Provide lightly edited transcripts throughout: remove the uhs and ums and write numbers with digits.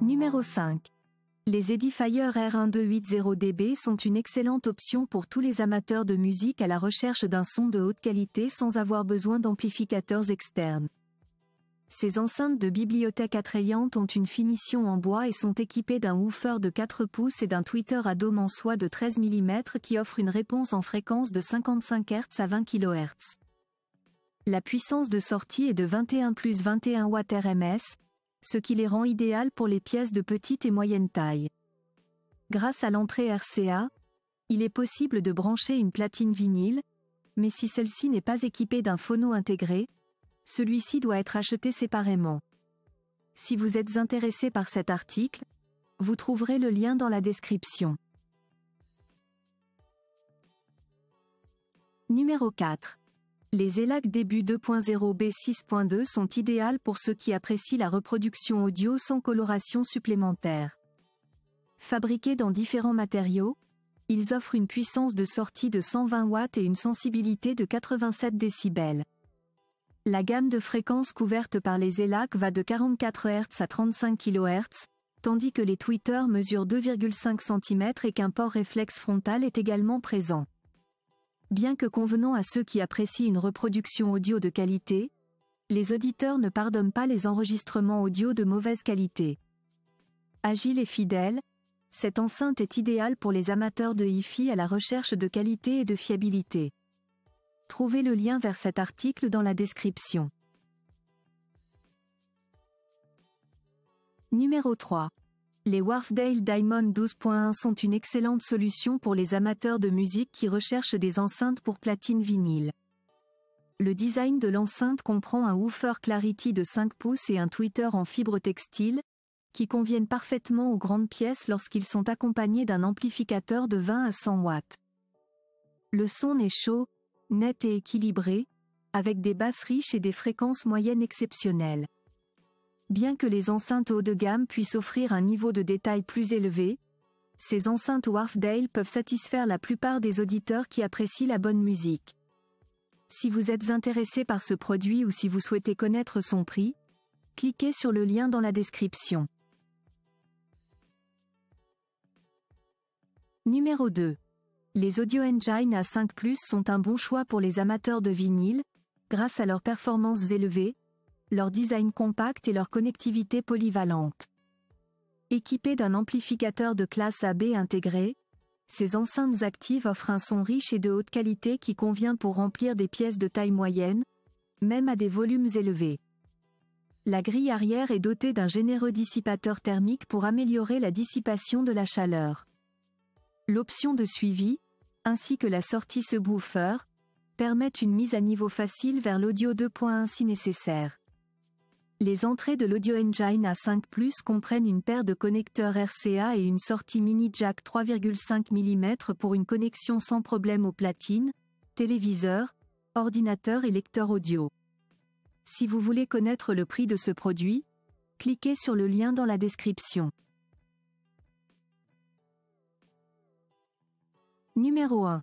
Numéro 5. Les Edifier R1280dB sont une excellente option pour tous les amateurs de musique à la recherche d'un son de haute qualité sans avoir besoin d'amplificateurs externes. Ces enceintes de bibliothèque attrayantes ont une finition en bois et sont équipées d'un woofer de 4 pouces et d'un tweeter à dôme en soie de 13 mm qui offre une réponse en fréquence de 55 Hz à 20 kHz. La puissance de sortie est de 21+21 watts RMS, ce qui les rend idéales pour les pièces de petite et moyenne taille. Grâce à l'entrée RCA, il est possible de brancher une platine vinyle, mais si celle-ci n'est pas équipée d'un phono intégré, celui-ci doit être acheté séparément. Si vous êtes intéressé par cet article, vous trouverez le lien dans la description. Numéro 4. Les ELAC Début 2.0 B6.2 sont idéales pour ceux qui apprécient la reproduction audio sans coloration supplémentaire. Fabriqués dans différents matériaux, ils offrent une puissance de sortie de 120 watts et une sensibilité de 87 décibels. La gamme de fréquences couverte par les ELAC va de 44 Hz à 35 kHz, tandis que les tweeters mesurent 2,5 cm et qu'un port réflexe frontal est également présent. Bien que convenant à ceux qui apprécient une reproduction audio de qualité, les auditeurs ne pardonnent pas les enregistrements audio de mauvaise qualité. Agile et fidèle, cette enceinte est idéale pour les amateurs de hi-fi à la recherche de qualité et de fiabilité. Trouvez le lien vers cet article dans la description. Numéro 3. Les Wharfedale Diamond 12.1 sont une excellente solution pour les amateurs de musique qui recherchent des enceintes pour platine vinyle. Le design de l'enceinte comprend un woofer Clarity de 5 pouces et un tweeter en fibre textile, qui conviennent parfaitement aux grandes pièces lorsqu'ils sont accompagnés d'un amplificateur de 20 à 100 watts. Le son est chaud, net et équilibré, avec des basses riches et des fréquences moyennes exceptionnelles. Bien que les enceintes haut de gamme puissent offrir un niveau de détail plus élevé, ces enceintes Wharfedale peuvent satisfaire la plupart des auditeurs qui apprécient la bonne musique. Si vous êtes intéressé par ce produit ou si vous souhaitez connaître son prix, cliquez sur le lien dans la description. Numéro 2. Les Audio Engine A5+ sont un bon choix pour les amateurs de vinyle, grâce à leurs performances élevées, leur design compact et leur connectivité polyvalente. Équipées d'un amplificateur de classe AB intégré, ces enceintes actives offrent un son riche et de haute qualité qui convient pour remplir des pièces de taille moyenne, même à des volumes élevés. La grille arrière est dotée d'un généreux dissipateur thermique pour améliorer la dissipation de la chaleur. L'option de suivi, ainsi que la sortie subwoofer, permettent une mise à niveau facile vers l'audio 2.1 si nécessaire. Les entrées de l'Audio Engine A5+ comprennent une paire de connecteurs RCA et une sortie mini jack 3,5 mm pour une connexion sans problème aux platines, téléviseurs, ordinateurs et lecteurs audio. Si vous voulez connaître le prix de ce produit, cliquez sur le lien dans la description. Numéro 1.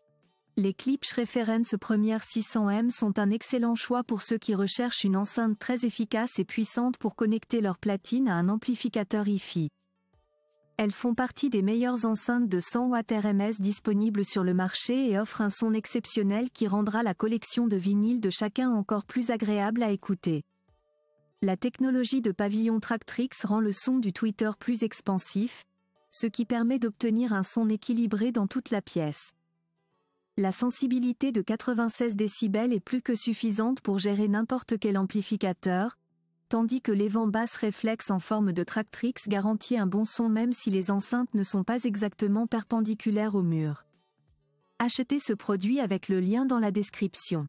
Les Klipsch Reference Premiere 600M sont un excellent choix pour ceux qui recherchent une enceinte très efficace et puissante pour connecter leur platine à un amplificateur hi-fi. Elles font partie des meilleures enceintes de 100 watts RMS disponibles sur le marché et offrent un son exceptionnel qui rendra la collection de vinyles de chacun encore plus agréable à écouter. La technologie de pavillon Tractrix rend le son du tweeter plus expansif, ce qui permet d'obtenir un son équilibré dans toute la pièce. La sensibilité de 96 décibels est plus que suffisante pour gérer n'importe quel amplificateur, tandis que l'évent basse réflexe en forme de Tractrix garantit un bon son même si les enceintes ne sont pas exactement perpendiculaires au mur. Achetez ce produit avec le lien dans la description.